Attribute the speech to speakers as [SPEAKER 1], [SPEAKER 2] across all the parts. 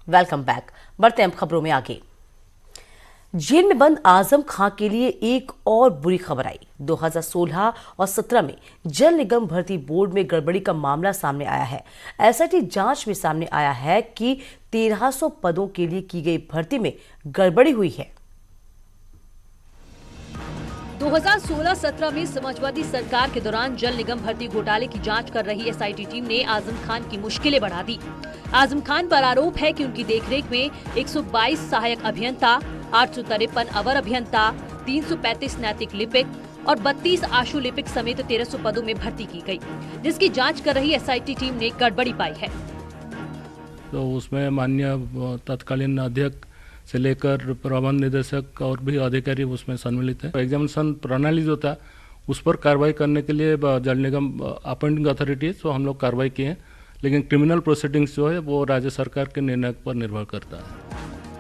[SPEAKER 1] Welcome back. बढ़ते हैं खबरों में आगे। जेल में बंद आजम खां के लिए एक और बुरी खबर आई। 2016 और 17 में जल निगम भर्ती बोर्ड में गड़बड़ी का मामला सामने आया है। एसआईटी जांच में सामने आया है कि 1300 पदों के लिए की गई भर्ती में गड़बड़ी हुई है।
[SPEAKER 2] 2016-17 में समाजवादी सरकार के दौरान जल निगम भर्ती घोटाले की जांच कर रही एसआईटी टीम ने आजम खान की मुश्किलें बढ़ा दी। आजम खान पर आरोप है कि उनकी देखरेख में 122 सहायक अभियंता, 853 अवर अभियंता, 335 नैतिक लिपिक और 32 आशु लिपिक समेत 1300 पदों में भर्ती की गई, जिसकी जांच कर रही एसआईटी टीम ने गड़बड़ी पाई है।
[SPEAKER 3] तो उसमें माननीय तत्कालीन अध्यक्ष से लेकर प्रबंध निदेशक और भी अधिकारी उसमें सम्मिलित है। एग्जामिनेशन प्रणाली जो था उस पर कार्रवाई करने के लिए जल निगम अपॉइंटिंग अथॉरिटी है, तो हम लोग कार्रवाई किए हैं, लेकिन क्रिमिनल प्रोसीडिंग्स जो है वो राज्य सरकार के निर्णय पर निर्भर करता है।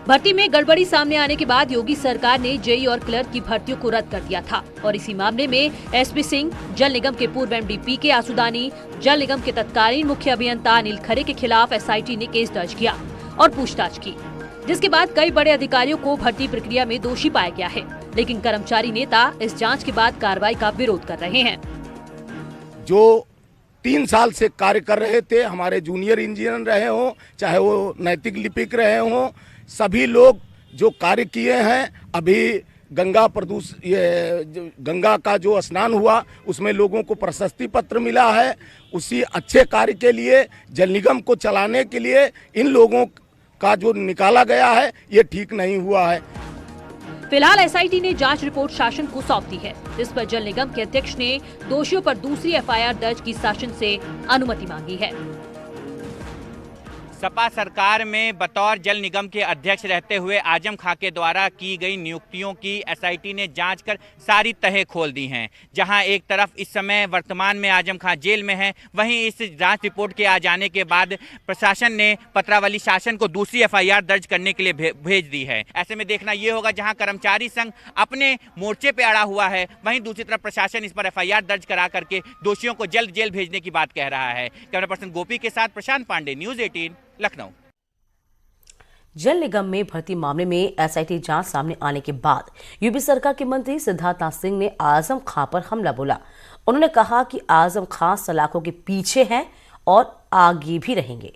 [SPEAKER 2] भर्ती में गड़बड़ी सामने आने के बाद योगी सरकार ने जेई और क्लर्क की भर्तियों को रद्द कर दिया था और इसी मामले में एसपी सिंह, जल निगम के पूर्व एमडी पीके आसुदानी, जल निगम के तत्कालीन मुख्य अभियंता अनिल खरे के खिलाफ एसआईटी ने केस दर्ज किया और पूछताछ की, जिसके बाद कई बड़े अधिकारियों को भर्ती प्रक्रिया में दोषी पाया गया है। लेकिन कर्मचारी नेता इस जांच के बाद कार्रवाई का विरोध कर रहे हैं।
[SPEAKER 4] जो 3 साल से कार्य कर रहे थे, हमारे जूनियर इंजीनियर रहे हों, चाहे वो नैतिक लिपिक रहे हों, सभी लोग जो कार्य किए हैं, अभी गंगा का जो स्नान हुआ उसमें लोगों को प्रशस्ति पत्र मिला है। उसी अच्छे कार्य के लिए जल निगम को चलाने के लिए इन लोगों का जो निकाला गया है ये ठीक नहीं हुआ है।
[SPEAKER 2] फिलहाल एसआईटी ने जांच रिपोर्ट शासन को सौंप दी है, जिस पर जल निगम के अध्यक्ष ने दोषियों पर दूसरी एफआईआर दर्ज की शासन से अनुमति मांगी है।
[SPEAKER 5] सपा सरकार में बतौर जल निगम के अध्यक्ष रहते हुए आजम खां के द्वारा की गई नियुक्तियों की एसआईटी ने जांच कर सारी तहें खोल दी हैं। जहां एक तरफ इस समय वर्तमान में आजम खां जेल में हैं, वहीं इस जांच रिपोर्ट के आ जाने के बाद प्रशासन ने पत्रावली शासन को दूसरी एफआईआर दर्ज करने के लिए भेज दी है। ऐसे में देखना ये होगा, जहां कर्मचारी संघ अपने मोर्चे पे अड़ा हुआ है, वहीं दूसरी तरफ प्रशासन इस पर एफआईआर दर्ज करा करके दोषियों को जल्द जेल भेजने की बात कह रहा है। कैमरा पर्सन गोपी के साथ प्रशांत पांडे, न्यूज़ 18 लखनऊ।
[SPEAKER 1] जल निगम में भर्ती मामले में एसआईटी जांच सामने आने के बाद यूपी सरकार के मंत्री सिद्धार्थनाथ सिंह ने आजम खां पर हमला बोला। उन्होंने कहा कि आजम खां सलाखों के पीछे हैं और आगे भी रहेंगे।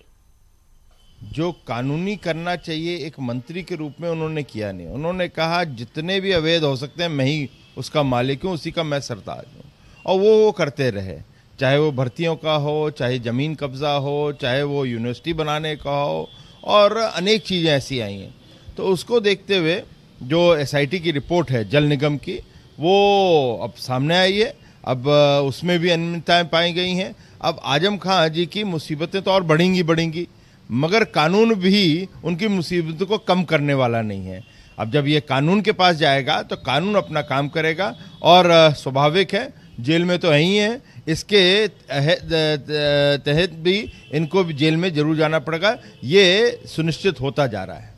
[SPEAKER 6] जो कानूनी करना चाहिए एक मंत्री के रूप में उन्होंने किया नहीं। उन्होंने कहा जितने भी अवैध हो सकते हैं मैं ही उसका मालिक हूँ, उसी का मैं सरताज हूँ, और वो करते रहे, चाहे वो भर्तियों का हो, चाहे ज़मीन कब्जा हो, चाहे वो यूनिवर्सिटी बनाने का हो, और अनेक चीज़ें ऐसी आई हैं। तो उसको देखते हुए जो एसआईटी की रिपोर्ट है जल निगम की, वो अब सामने आई है। अब उसमें भी अनियमितताएं पाई गई हैं। अब आजम खां जी की मुसीबतें तो और बढ़ेंगी, मगर कानून भी उनकी मुसीबतों को कम करने वाला नहीं है। अब जब ये कानून के पास जाएगा तो कानून अपना काम करेगा, और स्वाभाविक है जेल में तो यही है, इसके तहत भी इनको भी जेल में जरूर जाना पड़ेगा, ये सुनिश्चित होता जा रहा है।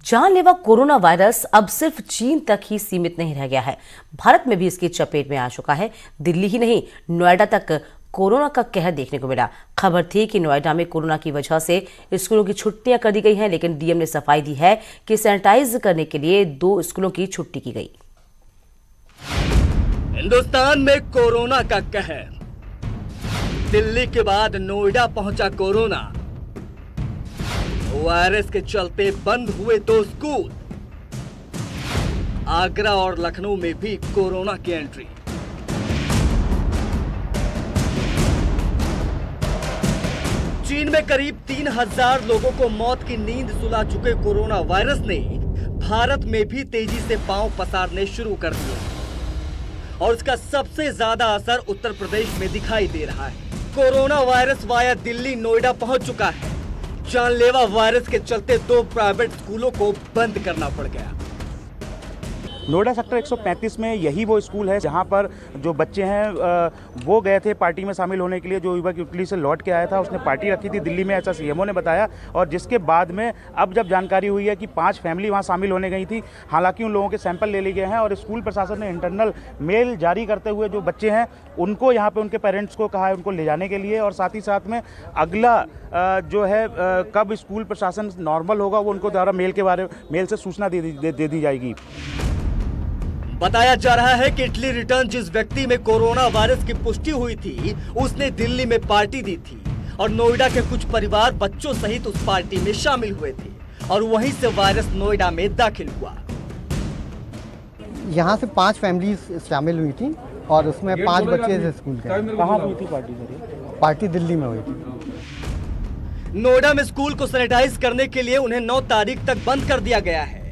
[SPEAKER 1] जानलेवा कोरोना वायरस अब सिर्फ चीन तक ही सीमित नहीं रह गया है, भारत में भी इसकी चपेट में आ चुका है। दिल्ली ही नहीं, नोएडा तक कोरोना का कहर देखने को मिला। खबर थी कि नोएडा में कोरोना की वजह से स्कूलों की छुट्टियां कर दी गई हैं, लेकिन डीएम ने सफाई दी है कि सैनिटाइज करने के लिए 2 स्कूलों की छुट्टी की गई।
[SPEAKER 7] हिंदुस्तान में कोरोना का कहर, दिल्ली के बाद नोएडा पहुंचा कोरोना। वायरस के चलते बंद हुए 2 स्कूल। आगरा और लखनऊ में भी कोरोना की एंट्री। चीन में करीब 3000 लोगों को मौत की नींद सुला चुके कोरोना वायरस ने भारत में भी तेजी से पांव पसारने शुरू कर दिए, और इसका सबसे ज्यादा असर उत्तर प्रदेश में दिखाई दे रहा है। Corona virus via Delhi Noida पहुंच चुका है। जानलेवा वायरस के चलते 2 प्राइवेट स्कूलों को बंद करना पड़ गया।
[SPEAKER 8] नोएडा सेक्टर 135 में यही वो स्कूल है जहां पर जो बच्चे हैं वो गए थे पार्टी में शामिल होने के लिए। जो युवक इटली से लौट के आया था उसने पार्टी रखी थी दिल्ली में, ऐसा सीएमओ ने बताया। और जिसके बाद में अब जब जानकारी हुई है कि 5 फैमिली वहां शामिल होने गई थी, हालांकि उन लोगों के सैंपल ले लिए गए हैं और स्कूल प्रशासन ने इंटरनल मेल जारी करते हुए जो बच्चे हैं उनको यहाँ पे उनके पेरेंट्स को कहा है उनको ले जाने के लिए। और साथ ही साथ में अगला जो है कब स्कूल प्रशासन नॉर्मल होगा वो उनको द्वारा मेल से सूचना दे दी जाएगी।
[SPEAKER 7] बताया जा रहा है कि इटली रिटर्न जिस व्यक्ति में कोरोना वायरस की पुष्टि हुई थी उसने दिल्ली में पार्टी दी थी और नोएडा के कुछ परिवार बच्चों सहित उस पार्टी में शामिल हुए थे और वहीं से वायरस नोएडा में दाखिल हुआ।
[SPEAKER 9] यहाँ से 5 फैमिलीज शामिल हुई थी और उसमें 5 बच्चे स्कूल के।
[SPEAKER 8] कहाँ हुई थी पार्टी?
[SPEAKER 9] पार्टी दिल्ली में हुई थी।
[SPEAKER 7] नोएडा में स्कूल को सैनिटाइज करने के लिए उन्हें 9 तारीख तक बंद कर दिया गया है।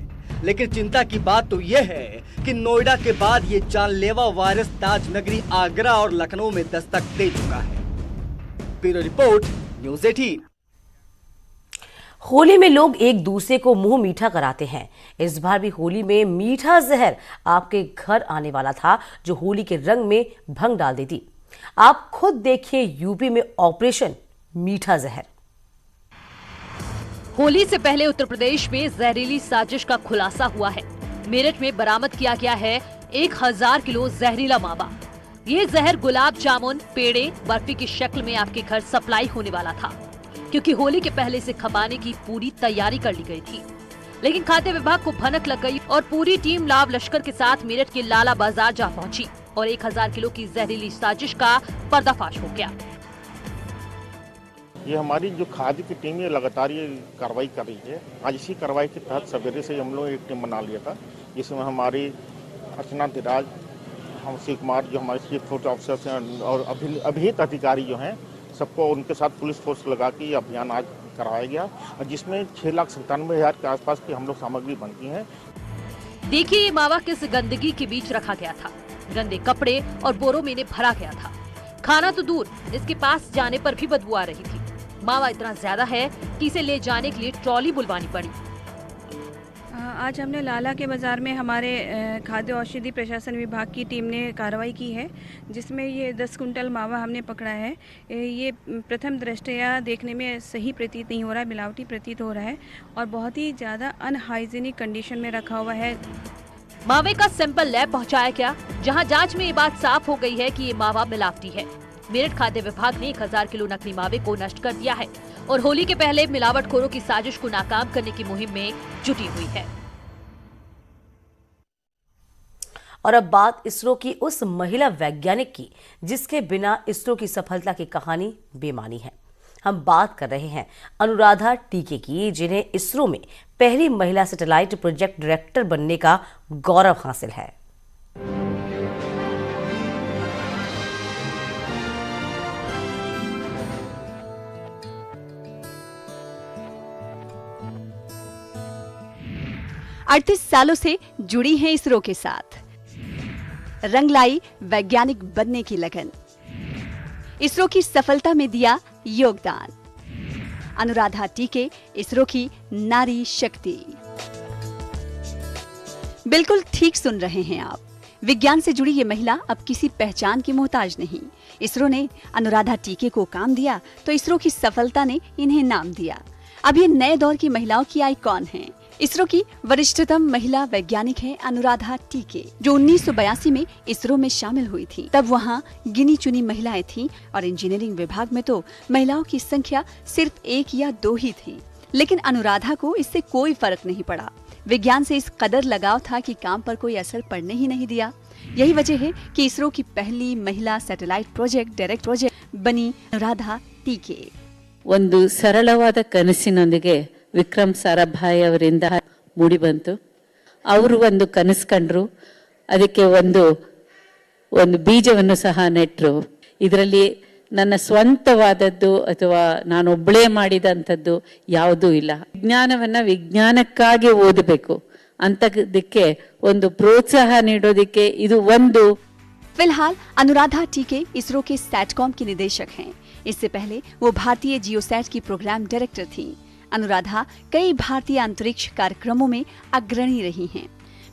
[SPEAKER 7] लेकिन चिंता की बात तो यह है कि नोएडा के बाद ये जानलेवा वायरस ताज नगरी आगरा और लखनऊ में दस्तक दे चुका है। Bureau report, news 18।
[SPEAKER 1] होली में लोग एक दूसरे को मुंह मीठा कराते हैं। इस बार भी होली में मीठा जहर आपके घर आने वाला था जो होली के रंग में भंग डाल देती। आप खुद देखिए यूपी में ऑपरेशन मीठा जहर।
[SPEAKER 2] होली से पहले उत्तर प्रदेश में जहरीली साजिश का खुलासा हुआ है। मेरठ में बरामद किया गया है 1000 किलो जहरीला मावा। ये जहर गुलाब जामुन, पेड़े, बर्फी की शक्ल में आपके घर सप्लाई होने वाला था, क्योंकि होली के पहले से खपाने की पूरी तैयारी कर ली गई थी। लेकिन खाद्य विभाग को भनक लग गई और पूरी टीम लाव लश्कर के साथ मेरठ के लाला बाजार जा पहुंची और 1000 किलो की जहरीली साजिश का पर्दाफाश हो गया।
[SPEAKER 10] ये हमारी जो खाद्य की टीम है लगातार ये कार्रवाई कर रही है। आज इसी कार्रवाई के तहत सवेरे से हम लोग एक टीम बना लिया था, जिसमें हमारी अर्चना धीराज, हम शिव कुमार जो हमारे चीफ फूड ऑफिसर्स हैं और अभिहित अधिकारी जो हैं, सबको उनके साथ पुलिस फोर्स लगा के ये अभियान आज कराया गया, जिसमें 6,97,000 के आसपास की हम लोग सामग्री बनती है।
[SPEAKER 2] देखिए ये मावा किस गंदगी के बीच रखा गया था। गंदे कपड़े और बोरों में इन्हें भरा गया था। खाना तो दूर, इसके पास जाने पर भी बदबू आ रही थी। मावा इतना ज्यादा है कि इसे ले जाने के लिए ट्रॉली बुलवानी पड़ी।
[SPEAKER 11] आज हमने लाला के बाज़ार में हमारे खाद्य औषधि प्रशासन विभाग की टीम ने कार्रवाई की है, जिसमें ये 10 कुंटल मावा हमने पकड़ा है। ये प्रथम दृष्टया देखने में सही प्रतीत नहीं हो रहा है, मिलावटी प्रतीत हो रहा है और बहुत ही ज़्यादा अनहाइजीनिक कंडीशन में रखा हुआ है।
[SPEAKER 2] मावे का सैंपल लैब पहुंचाया गया, जहां जांच में ये बात साफ हो गई है कि ये मावा मिलावटी है। मेरठ खाद्य विभाग ने 1000 किलो नकली मावे को नष्ट कर दिया है और होली के पहले मिलावटखोरों की साजिश को नाकाम करने की मुहिम में जुटी हुई है।
[SPEAKER 1] और अब बात इसरो की उस महिला वैज्ञानिक की जिसके बिना इसरो की सफलता की कहानी बेमानी है। हम बात कर रहे हैं अनुराधा टीके की, जिन्हें इसरो में पहली महिला सैटेलाइट प्रोजेक्ट डायरेक्टर बनने का गौरव हासिल है।
[SPEAKER 12] अड़तीस सालों से जुड़ी हैं इसरो के साथ, रंग लाई वैज्ञानिक बनने की लगन, इसरो की सफलता में दिया योगदान। अनुराधा टीके इसरो की नारी शक्ति। बिल्कुल ठीक सुन रहे हैं आप, विज्ञान से जुड़ी ये महिला अब किसी पहचान की मोहताज नहीं। इसरो ने अनुराधा टीके को काम दिया तो इसरो की सफलता ने इन्हें नाम दिया। अब ये नए दौर की महिलाओं की आइकॉन हैं। इसरो की वरिष्ठतम महिला वैज्ञानिक है अनुराधा टीके, जो 1982 में इसरो में शामिल हुई थी। तब वहाँ गिनी चुनी महिलाएं थीं और इंजीनियरिंग विभाग में तो महिलाओं की संख्या सिर्फ 1 या 2 ही थी। लेकिन अनुराधा को इससे कोई फर्क नहीं पड़ा। विज्ञान से इस कदर लगाव था कि काम पर कोई असर पड़ने ही नहीं दिया। यही वजह है कि इसरो की पहली महिला सैटेलाइट प्रोजेक्ट बनी अनुराधा टीके।
[SPEAKER 13] ಒಂದು ಸರಳವಾದ ಕನಸಿನೊಂದಿಗೆ ವಿಕ್ರಮ್ ಸಾರಾಭಾಯ್ ಅವರಿಂದ ಮೂಡಿ ಬಂತು. ಅವರು ಒಂದು ಕನಸು ಕಂಡ್ರು, ಅದಕ್ಕೆ ಒಂದು ಬೀಜವನ್ನು ಸಹ ನೆಟ್ಟರು. ಇದರಲ್ಲಿ ನನ್ನ ಸ್ವಂತವಾದದ್ದು ಅಥವಾ ನಾನೊಬ್ಬಳೇ ಮಾಡಿದಂಥದ್ದು ಯಾವುದೂ ಇಲ್ಲ. ವಿಜ್ಞಾನವನ್ನ ವಿಜ್ಞಾನಕ್ಕಾಗಿ ಓದಬೇಕು ಅಂತದಕ್ಕೆ ಒಂದು ಪ್ರೋತ್ಸಾಹ ನೀಡೋದಕ್ಕೆ ಇದು ಒಂದು।
[SPEAKER 12] फिलहाल अनुराधा टीके इसरो के सैटकॉम की निदेशक हैं। इससे पहले वो भारतीय जियोसैट की प्रोग्राम डायरेक्टर थीं। अनुराधा कई भारतीय अंतरिक्ष कार्यक्रमों में अग्रणी रही हैं।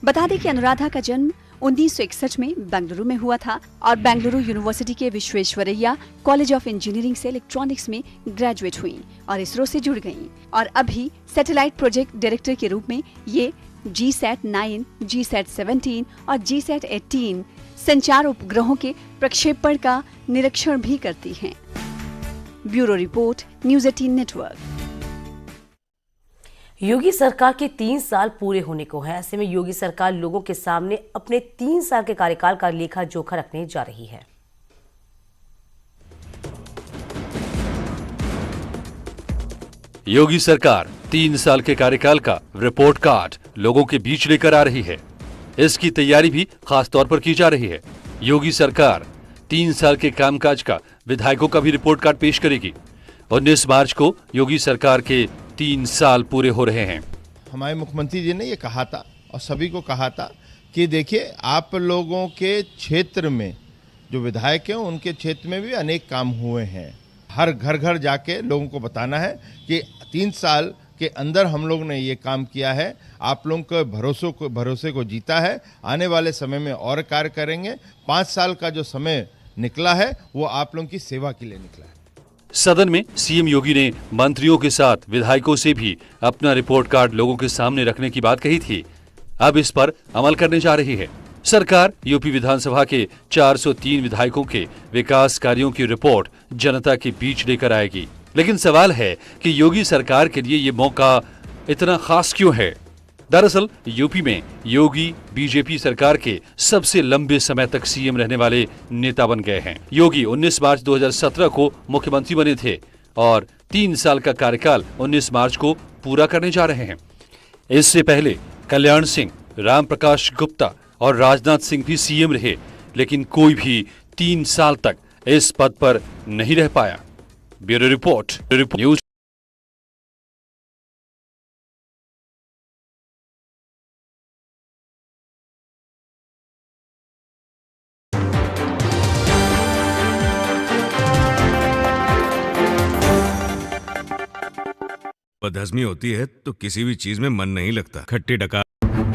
[SPEAKER 12] बता दें कि अनुराधा का जन्म 1961 में बेंगलुरु में हुआ था और बेंगलुरु यूनिवर्सिटी के विश्वेश्वरैया कॉलेज ऑफ इंजीनियरिंग से इलेक्ट्रॉनिक्स में ग्रेजुएट हुई और इसरो से जुड़ गईं और अभी सैटेलाइट प्रोजेक्ट डायरेक्टर के रूप में ये GSAT-9, GSAT-17 और GSAT-18 संचार उपग्रहों के प्रक्षेपण का निरीक्षण भी करती हैं। Bureau report, news 18 network.
[SPEAKER 1] Yogi सरकार के 3 साल पूरे होने को है। ऐसे में योगी सरकार लोगों के सामने अपने 3 साल के कार्यकाल का लेखा जोखा रखने जा रही है।
[SPEAKER 14] योगी सरकार 3 साल के कार्यकाल का रिपोर्ट कार्ड लोगों के बीच लेकर आ रही है। इसकी तैयारी भी खास तौर पर की जा रही है। योगी सरकार 3 साल के कामकाज का विधायकों का भी रिपोर्ट कार्ड पेश करेगी। 19 मार्च को योगी सरकार के 3 साल पूरे हो रहे हैं।
[SPEAKER 6] हमारे मुख्यमंत्री जी ने ये कहा था और सभी को कहा था कि देखिए, आप लोगों के क्षेत्र में जो विधायक हैं उनके क्षेत्र में भी अनेक काम हुए हैं। हर घर घर जाके लोगों को बताना है कि 3 साल के अंदर हम लोग ने ये काम किया है, आप लोगों के भरोसे को जीता है, आने वाले समय में और कार्य करेंगे। 5 साल का जो समय निकला है वो आप लोगों की सेवा के लिए निकला है।
[SPEAKER 14] सदन में सीएम योगी ने मंत्रियों के साथ विधायकों से भी अपना रिपोर्ट कार्ड लोगों के सामने रखने की बात कही थी। अब इस पर अमल करने जा रही है। सरकार यूपी विधानसभा के 403 विधायकों के विकास कार्यों की रिपोर्ट जनता के बीच लेकर आएगी। लेकिन सवाल है कि योगी सरकार के लिए ये मौका इतना खास क्यों है? दरअसल यूपी में योगी बीजेपी सरकार के सबसे लंबे समय तक सीएम रहने वाले नेता बन गए हैं। योगी 19 मार्च 2017 को मुख्यमंत्री बने थे और 3 साल का कार्यकाल 19 मार्च को पूरा करने जा रहे हैं। इससे पहले कल्याण सिंह, राम प्रकाश गुप्ता और राजनाथ सिंह भी सीएम रहे, लेकिन कोई भी 3 साल तक इस पद पर नहीं रह पाया। Bureau report, news.
[SPEAKER 15] बदहजमी होती है तो किसी भी चीज में मन नहीं लगता। खट्टी डकार